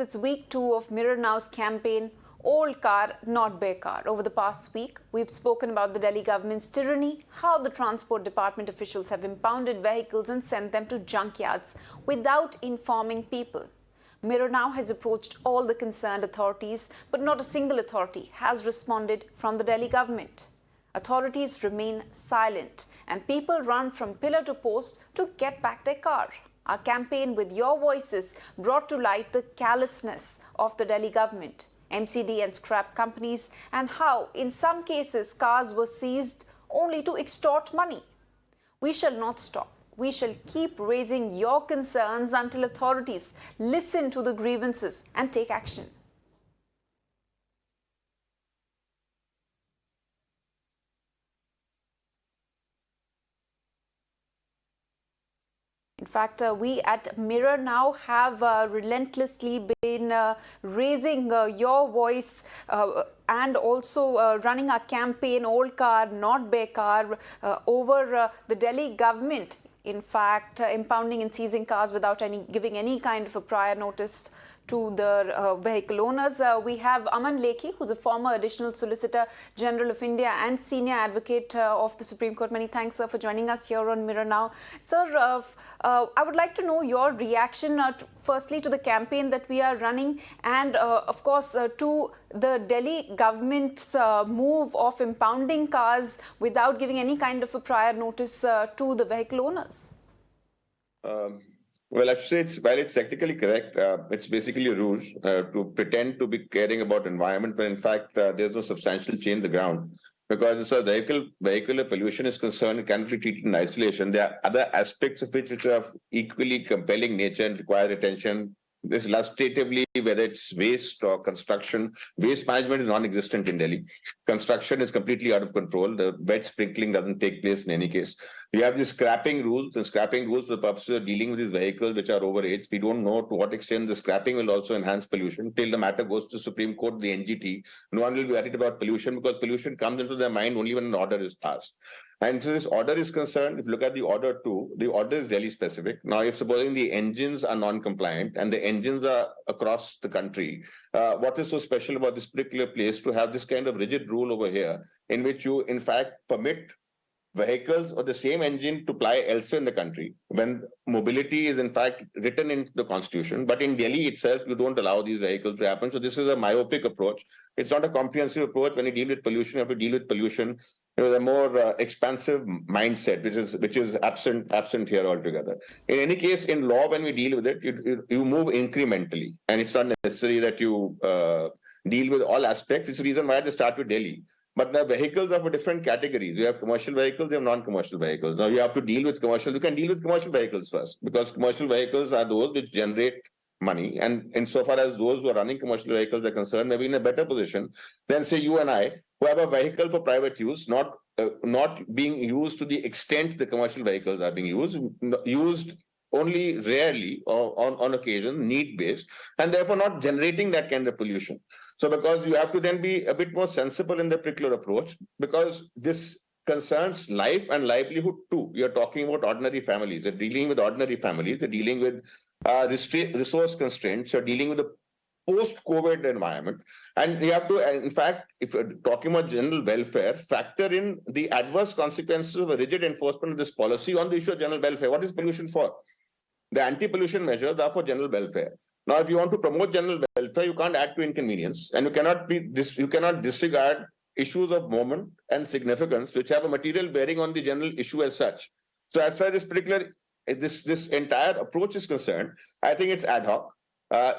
It's week 2 of Mirror Now's campaign, Old Car Not Bekaar. Over the past week, we've spoken about the Delhi government's tyranny, how the transport department officials have impounded vehicles and sent them to junkyards without informing people. Mirror Now has approached all the concerned authorities, but not a single authority has responded from the Delhi government. Authorities remain silent and people run from pillar to post to get back their car. Our campaign with your voices brought to light the callousness of the Delhi government, MCD and scrap companies, and how, in some cases, cars were seized only to extort money. We shall not stop. We shall keep raising your concerns until authorities listen to the grievances and take action. In fact, we at Mirror Now have relentlessly been raising your voice and also running a campaign, Old Car Not Bekaar, over the Delhi government. In fact, impounding and seizing cars without giving any kind of a prior notice to the vehicle owners. We have Aman Lekhi, who's a former Additional Solicitor General of India and Senior Advocate of the Supreme Court. Many thanks, sir, for joining us here on Mirror Now. Sir, I would like to know your reaction, firstly, to the campaign that we are running and, of course, to the Delhi government's move of impounding cars without giving any kind of a prior notice to the vehicle owners. Well, I should say, while it's technically correct, it's basically a ruse to pretend to be caring about environment, but in fact, there's no substantial change in the ground. Because as far as vehicular pollution is concerned, it cannot be treated in isolation. There are other aspects of it which are of equally compelling nature and require attention. This illustratively, whether it's waste or construction, waste management is non-existent in Delhi. Construction is completely out of control. The wet sprinkling doesn't take place in any case. We have these scrapping rules, and scrapping rules for the purposes of dealing with these vehicles which are overaged. We don't know to what extent the scrapping will also enhance pollution. Till the matter goes to the Supreme Court, the NGT, no one will be worried about pollution because pollution comes into their mind only when an order is passed. And so this order is concerned, if you look at the order 2, the order is Delhi specific. Now, if supposing the engines are non-compliant and the engines are across the country, what is so special about this particular place to have this kind of rigid rule over here in which you, in fact, permit vehicles or the same engine to ply elsewhere in the country when mobility is in fact written into the constitution, but in Delhi itself you don't allow these vehicles to happen. So this is a myopic approach. It's not a comprehensive approach. When you deal with pollution, you have to deal with pollution with a more expansive mindset, which is absent here altogether. In any case, in law, when we deal with it, you move incrementally, and it's not necessary that you deal with all aspects. It's the reason why I just start with Delhi. But the vehicles are for different categories. You have commercial vehicles, you have non-commercial vehicles. Now you have to deal with commercial. You can deal with commercial vehicles first, because commercial vehicles are those which generate money. And insofar as those who are running commercial vehicles are concerned, maybe in a better position than, say, you and I, who have a vehicle for private use, not being used to the extent the commercial vehicles are being used only rarely or on occasion, need-based, and therefore not generating that kind of pollution. So because you have to then be a bit more sensible in the particular approach, because this concerns life and livelihood too. You're talking about ordinary families. They're dealing with ordinary families. They're dealing with resource constraints. You're dealing with a post-COVID environment. And you have to, in fact, if you're talking about general welfare, factor in the adverse consequences of a rigid enforcement of this policy on the issue of general welfare. What is pollution for? The anti-pollution measures are for general welfare. Now, if you want to promote general welfare, you can't add to inconvenience, and you cannot disregard issues of moment and significance, which have a material bearing on the general issue as such. So, as far as this entire approach is concerned, I think it's ad hoc.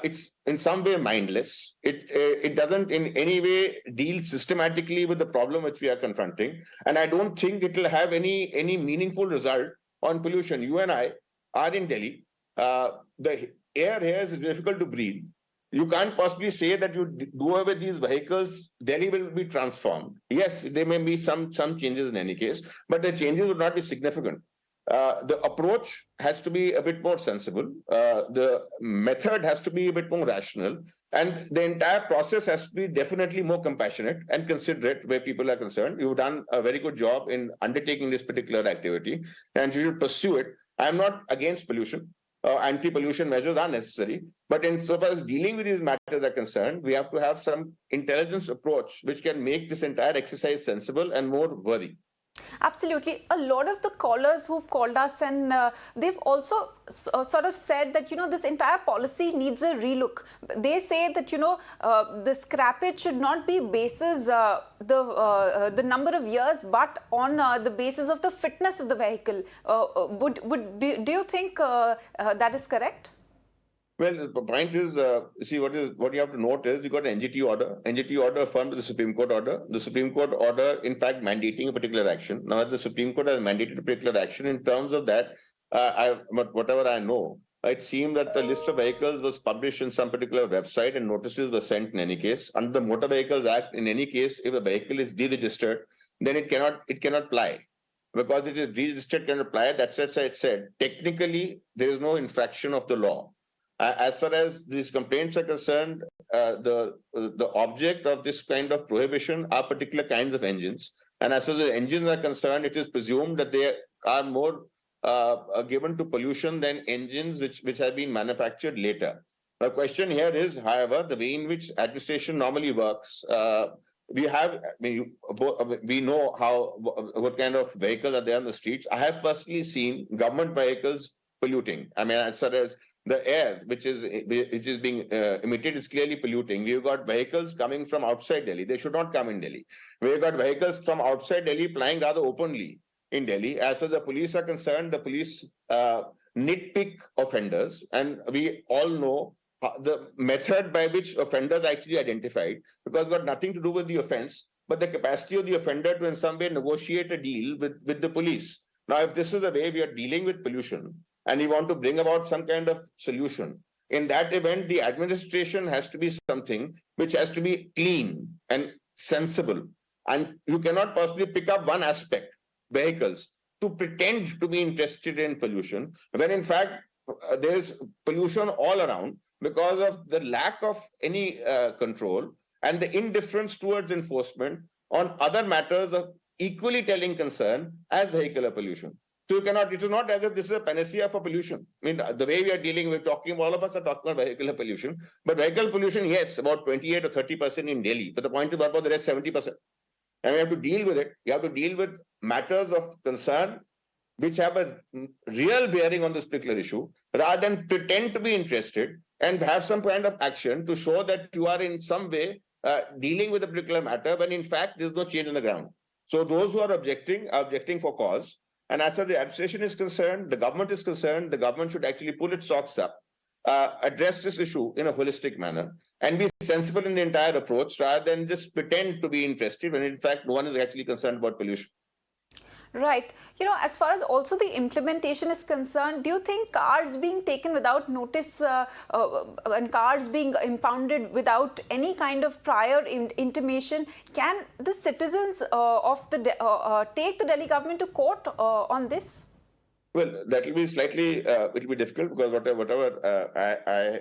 It's in some way mindless. It doesn't in any way deal systematically with the problem which we are confronting, and I don't think it will have any meaningful result on pollution. You and I are in Delhi. The air here is difficult to breathe. You can't possibly say that you do away with these vehicles, Delhi will be transformed. Yes, there may be some changes in any case, but the changes would not be significant. The approach has to be a bit more sensible. The method has to be a bit more rational. And the entire process has to be definitely more compassionate and considerate where people are concerned. You've done a very good job in undertaking this particular activity, and you should pursue it. I'm not against pollution. anti-pollution measures are necessary. But insofar as dealing with these matters are concerned, we have to have some intelligence approach which can make this entire exercise sensible and more worthy. Absolutely. A lot of the callers who've called us, and they've also sort of said that, this entire policy needs a relook. They say that, the scrappage should not be basis the number of years, but on the basis of the fitness of the vehicle. Do you think that is correct? Well, the point is, see, what you have to note is you got an NGT order. NGT order affirmed the Supreme Court order. The Supreme Court order, in fact, mandating a particular action. Now, the Supreme Court has mandated a particular action. In terms of that, whatever I know, it seemed that the list of vehicles was published in some particular website and notices were sent in any case. Under the Motor Vehicles Act, in any case, if a vehicle is deregistered, then it cannot ply. Because it is deregistered, cannot apply. That's what I said. Technically, there is no infraction of the law. As far as these complaints are concerned, the object of this kind of prohibition are particular kinds of engines. And as far as the engines are concerned, it is presumed that they are more given to pollution than engines which have been manufactured later. The question here is, however, the way in which administration normally works. We know what kind of vehicles are there on the streets. I have personally seen government vehicles polluting. I mean, as far as the air which is being emitted is clearly polluting. We've got vehicles coming from outside Delhi. They should not come in Delhi. We've got vehicles from outside Delhi flying rather openly in Delhi. As far as the police are concerned, the police nitpick offenders, and we all know the method by which offenders are actually identified, because it's got nothing to do with the offense, but the capacity of the offender to in some way negotiate a deal with the police. Now, if this is the way we are dealing with pollution, and we want to bring about some kind of solution, in that event, the administration has to be something which has to be clean and sensible. And you cannot possibly pick up one aspect, vehicles, to pretend to be interested in pollution, when in fact, there's pollution all around because of the lack of any control and the indifference towards enforcement on other matters of equally telling concern as vehicular pollution. So you cannot, it is not as if this is a panacea for pollution. I mean, the way we are dealing with all of us are talking about vehicular pollution, but vehicle pollution, yes, about 28 or 30% in Delhi. But the point is, what about the rest 70%? And we have to deal with it. You have to deal with matters of concern which have a real bearing on this particular issue, rather than pretend to be interested and have some kind of action to show that you are in some way dealing with a particular matter when in fact there's no change on the ground. So those who are objecting for cause. And as far as the administration is concerned, the government is concerned, the government should actually pull its socks up, address this issue in a holistic manner, and be sensible in the entire approach rather than just pretend to be interested when in fact no one is actually concerned about pollution. Right. As far as also the implementation is concerned, do you think cars being taken without notice and cars being impounded without any kind of prior intimation, can the citizens of the take the Delhi government to court on this? Well, that will be slightly, it will be difficult, because whatever I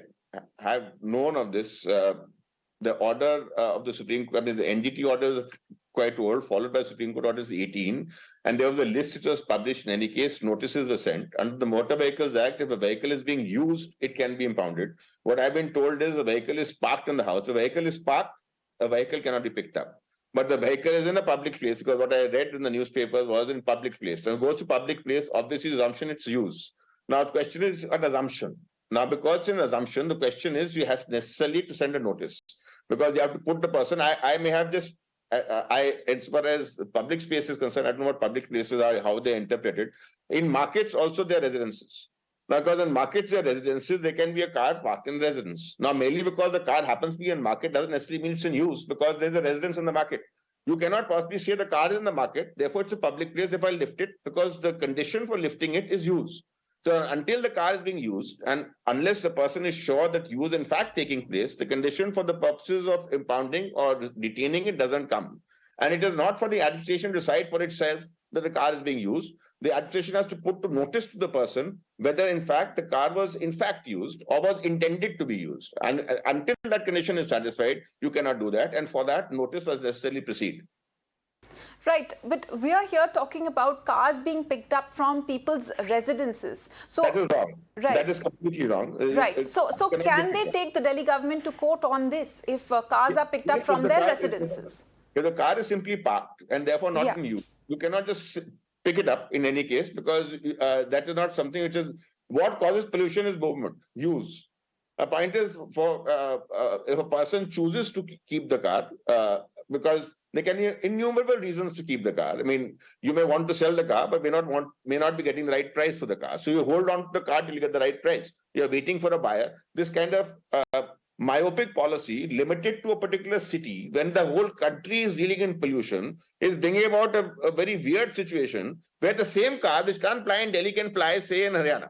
have known of this, the order of the Supreme Court, I mean, the NGT order is quite old, followed by Supreme Court orders 18, and there was a list which was published. In any case, notices were sent. Under the Motor Vehicles Act, if a vehicle is being used, it can be impounded. What I've been told is a vehicle is parked in the house. A vehicle is parked, a vehicle cannot be picked up. But the vehicle is in a public place, because what I read in the newspapers was in public place. When it goes to public place, obviously assumption it's used. Now the question is an assumption. Now, because it's an assumption, the question is you have necessarily to send a notice, because you have to put the person. I may have just as far as public space is concerned, I don't know what public places are, how they interpret it. In markets also, there are residences. Now, because in markets there are residences, there can be a car parked in residence. Now, mainly because the car happens to be in market doesn't necessarily mean it's in use, because there's a residence in the market. You cannot possibly say the car is in the market, therefore it's a public place, therefore I'll lift it, because the condition for lifting it is use. So until the car is being used, and unless the person is sure that use in fact taking place, the condition for the purposes of impounding or detaining it doesn't come. And it is not for the administration to decide for itself that the car is being used. The administration has to put to notice to the person whether in fact the car was in fact used or was intended to be used. And until that condition is satisfied, you cannot do that. And for that, notice must necessarily proceed. Right, but we are here talking about cars being picked up from people's residences. So, That is wrong. right. That is completely wrong. Right. So Cannot be can they picked up. take the Delhi government to court on this if cars are picked up Yes, if from the their car residences? if the car is simply parked and therefore not Yeah. in use, you cannot just pick it up in any case because that is not something which is what causes pollution is movement, use. A point is for if a person chooses to keep the car because there can be innumerable reasons to keep the car. I mean, you may want to sell the car, but may not be getting the right price for the car. So you hold on to the car till you get the right price. You're waiting for a buyer. This kind of myopic policy limited to a particular city when the whole country is dealing in pollution is bringing about a very weird situation where the same car which can't fly in Delhi can fly, say, in Haryana.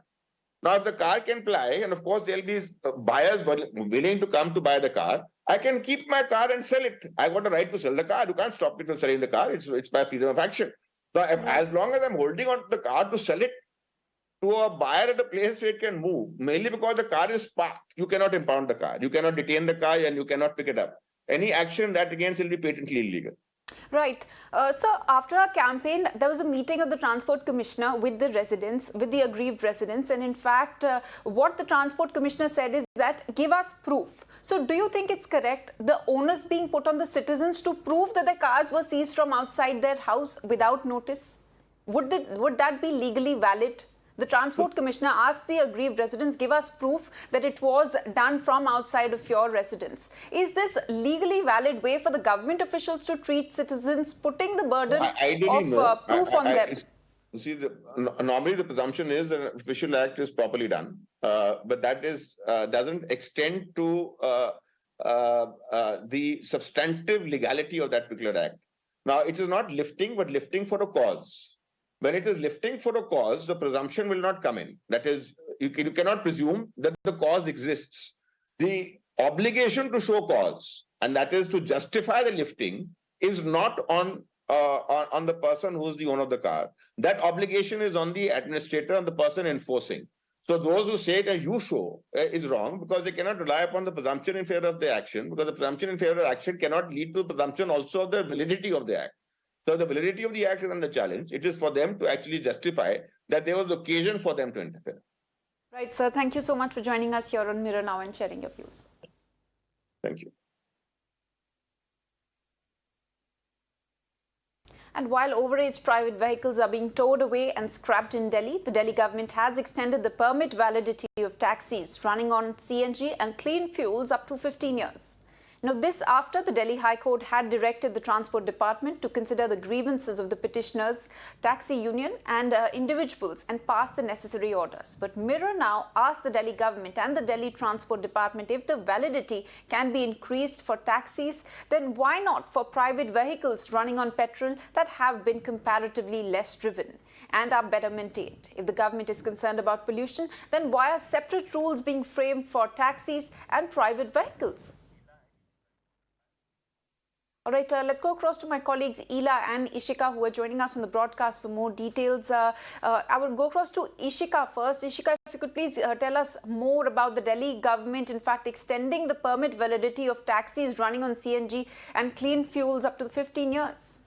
Now, if the car can fly, and of course there'll be buyers willing to come to buy the car, I can keep my car and sell it. I got a right to sell the car. You can't stop me from selling the car. It's my freedom of action. So as long as I'm holding on to the car to sell it to a buyer at a place where it can move, mainly because the car is parked, you cannot impound the car. You cannot detain the car and you cannot pick it up. Any action that against will be patently illegal. Right. So after our campaign, there was a meeting of the Transport Commissioner with the residents, with the aggrieved residents. And in fact, what the Transport Commissioner said is that give us proof. So do you think it's correct, the onus being put on the citizens to prove that their cars were seized from outside their house without notice? Would that be legally valid? The Transport Commissioner asked the aggrieved residents, give us proof that it was done from outside of your residence. Is this legally valid way for the government officials to treat citizens, putting the burden of proof on them? You see, normally the presumption is an official act is properly done, but that is doesn't extend to the substantive legality of that particular act. Now, it is not lifting, but lifting for a cause. When it is lifting for a cause, the presumption will not come in. That is, you cannot presume that the cause exists. The obligation to show cause, and that is to justify the lifting, is not on the person who is the owner of the car. That obligation is on the administrator and the person enforcing. So those who say that you show is wrong because they cannot rely upon the presumption in favor of the action, because the presumption in favor of action cannot lead to the presumption also of the validity of the act. So the validity of the act is under challenge. It is for them to actually justify that there was occasion for them to interfere. Right, sir. Thank you so much for joining us here on Mirror Now and sharing your views. Thank you. And while overaged private vehicles are being towed away and scrapped in Delhi, the Delhi government has extended the permit validity of taxis running on CNG and clean fuels up to 15 years. Now, this after the Delhi High Court had directed the Transport Department to consider the grievances of the petitioners, taxi union and individuals and pass the necessary orders. But Mirror now asked the Delhi government and the Delhi Transport Department if the validity can be increased for taxis, then why not for private vehicles running on petrol that have been comparatively less driven and are better maintained? If the government is concerned about pollution, then why are separate rules being framed for taxis and private vehicles? All right, let's go across to my colleagues Ela and Ishika, who are joining us on the broadcast for more details. I will go across to Ishika first. Ishika, if you could please tell us more about the Delhi government, in fact, extending the permit validity of taxis running on CNG and clean fuels up to 15 years.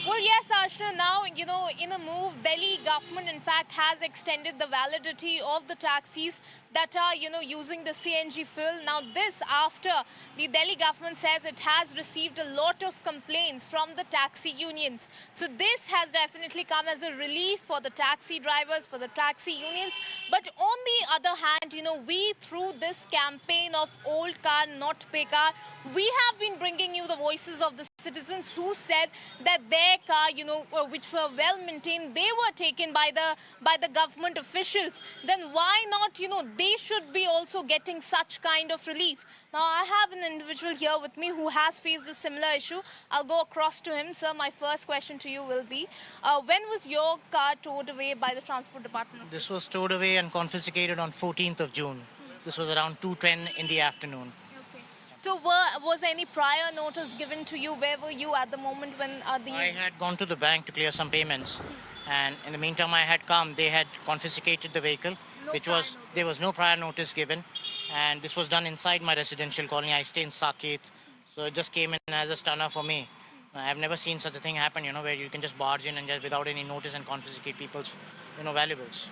Well, yes, Ashna, now, in a move, Delhi government, in fact, has extended the validity of the taxis that are, using the CNG fuel. Now, this after the Delhi government says it has received a lot of complaints from the taxi unions. So this has definitely come as a relief for the taxi drivers, for the taxi unions. But on the other hand, we, through this campaign of Old Car Not Bekaar, we have been bringing you the voices of the citizens who said that their car, which were well maintained, they were taken by the government officials. Then why not, they should be also getting such kind of relief. Now, I have an individual here with me who has faced a similar issue. I'll go across to him. Sir, my first question to you will be, when was your car towed away by the Transport Department? This was towed away and confiscated on 14th of June. This was around 2:10 in the afternoon. Okay. So was any prior notice given to you? Where were you at the moment when I had gone to the bank to clear some payments. And in the meantime, I had come. They had confiscated the vehicle, there was no prior notice given. And this was done inside my residential colony. I stay in Saket, so it just came in as a stunner for me. I've never seen such a thing happen, where you can just barge in and just without any notice and confiscate people's, valuables.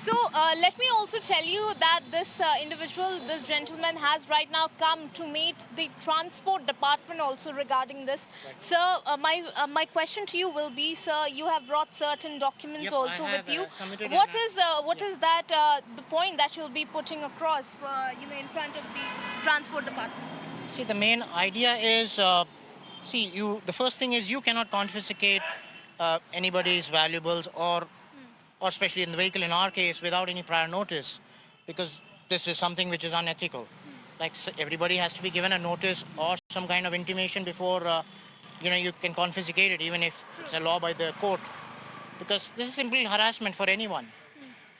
So let me also tell you that this individual, this gentleman has right now come to meet the transport department also regarding this. Sir, my question to you will be, sir, you have brought certain documents Yep, also I have, with you. submitted What in, is that the point that you'll be putting across for, in front of the transport department? See, the main idea is, the first thing is you cannot confiscate anybody's valuables or especially in the vehicle in our case, without any prior notice, because this is something which is unethical. Like everybody has to be given a notice or some kind of intimation before, you can confiscate it, even if it's a law by the court, because this is simply harassment for anyone.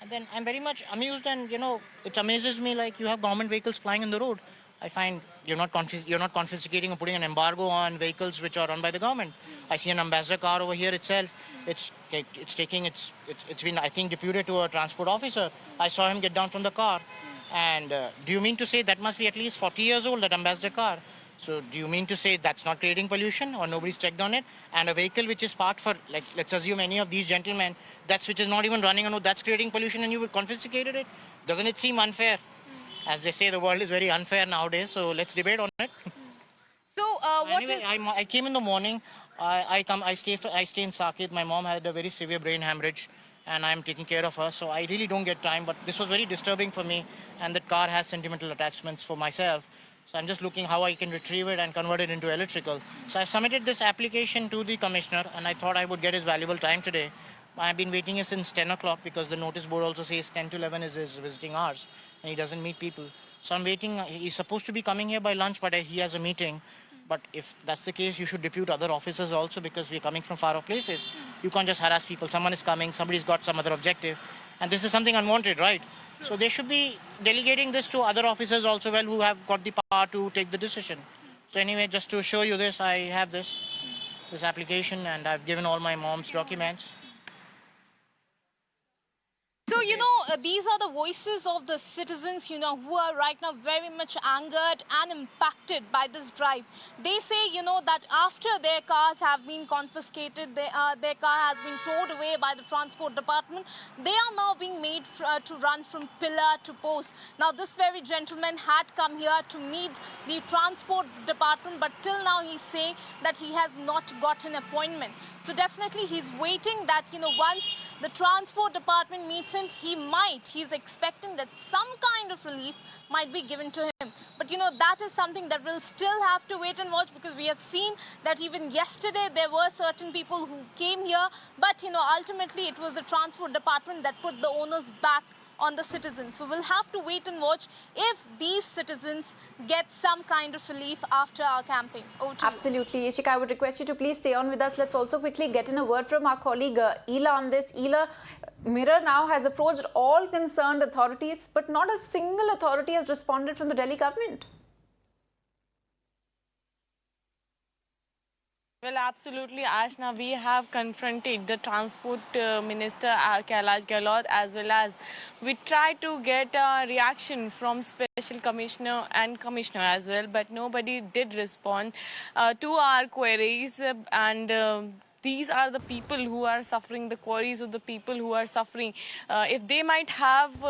And then I'm very much amused, and it amazes me, like, you have government vehicles flying in the road. I find you're not confiscating or putting an embargo on vehicles which are run by the government. I see an ambassador car over here itself. It's been, I think, deputed to a transport officer. I saw him get down from the car. And do you mean to say that must be at least 40 years old, that ambassador car? So do you mean to say that's not creating pollution, or nobody's checked on it? And a vehicle which is parked for, like, let's assume any of these gentlemen, which is not even running on, that's creating pollution, and you would confiscated it? Doesn't it seem unfair? As they say, the world is very unfair nowadays, so let's debate on it. So Anyway, I came in the morning. I stay in Saket. My mom had a very severe brain hemorrhage, and I'm taking care of her. So I really don't get time. But this was very disturbing for me, and that car has sentimental attachments for myself. So I'm just looking how I can retrieve it and convert it into electrical. So I submitted this application to the commissioner, and I thought I would get his valuable time today. I've been waiting here since 10 o'clock, because the notice board also says 10 to 11 is his visiting hours, and he doesn't meet people. So I'm waiting. He's supposed to be coming here by lunch, but he has a meeting. But if that's the case, you should depute other officers also, because we're coming from far off places. You can't just harass people. Someone is coming, somebody's got some other objective. And this is something unwanted, right? So they should be delegating this to other officers also, who have got the power to take the decision. So anyway, just to show you this, I have this application, and I've given all my mom's documents. So, these are the voices of the citizens, who are right now very much angered and impacted by this drive. They say, that after their cars have been confiscated, their car has been towed away by the transport department, they are now being made to run from pillar to post. Now, this very gentleman had come here to meet the transport department, but till now he's saying that he has not got an appointment. So definitely he's waiting that, once the transport department meets him, he's expecting that some kind of relief might be given to him. But that is something that we'll still have to wait and watch, because we have seen that even yesterday there were certain people who came here, but ultimately it was the transport department that put the onus back on the citizens. So we'll have to wait and watch if these citizens get some kind of relief after our campaign. Over to you. Absolutely. Yashika, I would request you to please stay on with us. Let's also quickly get in a word from our colleague Ela on this. Ela, Mirror now has approached all concerned authorities, but not a single authority has responded from the Delhi government. Well, absolutely, Ashna. We have confronted the Transport Minister, Kailash Gehlot, as well as we tried to get a reaction from Special Commissioner and Commissioner as well, but nobody did respond to our queries. And these are the people who are suffering, the queries of the people who are suffering. If they might have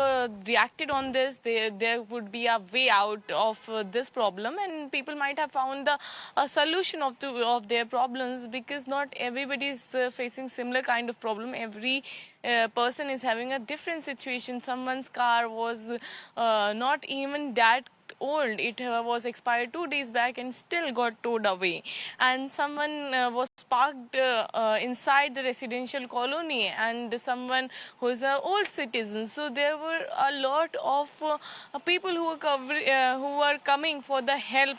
reacted on this, there would be a way out of this problem, and people might have found a solution of their problems, because not everybody is facing similar kind of problem. Every person is having a different situation. Someone's car was not even that old. It was expired 2 days back and still got towed away. And someone was parked inside the residential colony, and someone who is an old citizen. So there were a lot of people who were coming for the help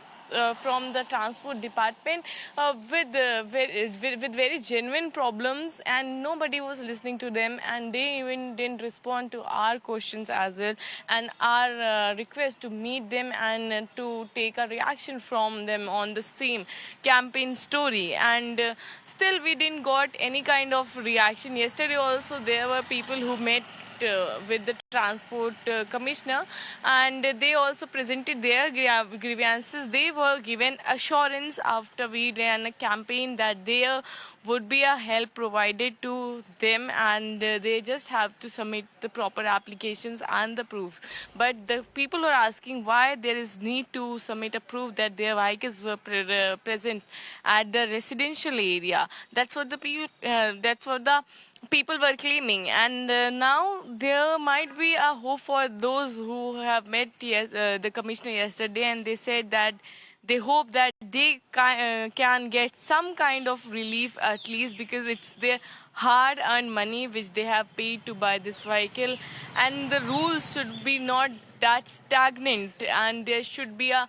from the transport department with very genuine problems, and nobody was listening to them, and they even didn't respond to our questions as well, and our request to meet them and to take a reaction from them on the same campaign story. And still we didn't got any kind of reaction. Yesterday also there were people who met with the transport commissioner, and they also presented their grievances. They were given assurance after we ran a campaign that there would be a help provided to them, and they just have to submit the proper applications and the proofs. But the people are asking why there is need to submit a proof that their vehicles were present at the residential area. That's what the people. That's what the people were claiming, and now there might be a hope for those who have met the commissioner yesterday, and they said that they hope that they can get some kind of relief at least, because it's their hard-earned money which they have paid to buy this vehicle, and the rules should be not that stagnant, and there should be a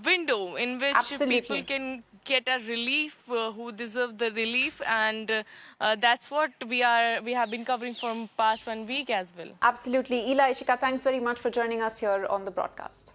window in which Absolutely. people can get a relief who deserve the relief, and that's what we have been covering for past 1 week as well. Absolutely. Ila, Ishika, thanks very much for joining us here on the broadcast.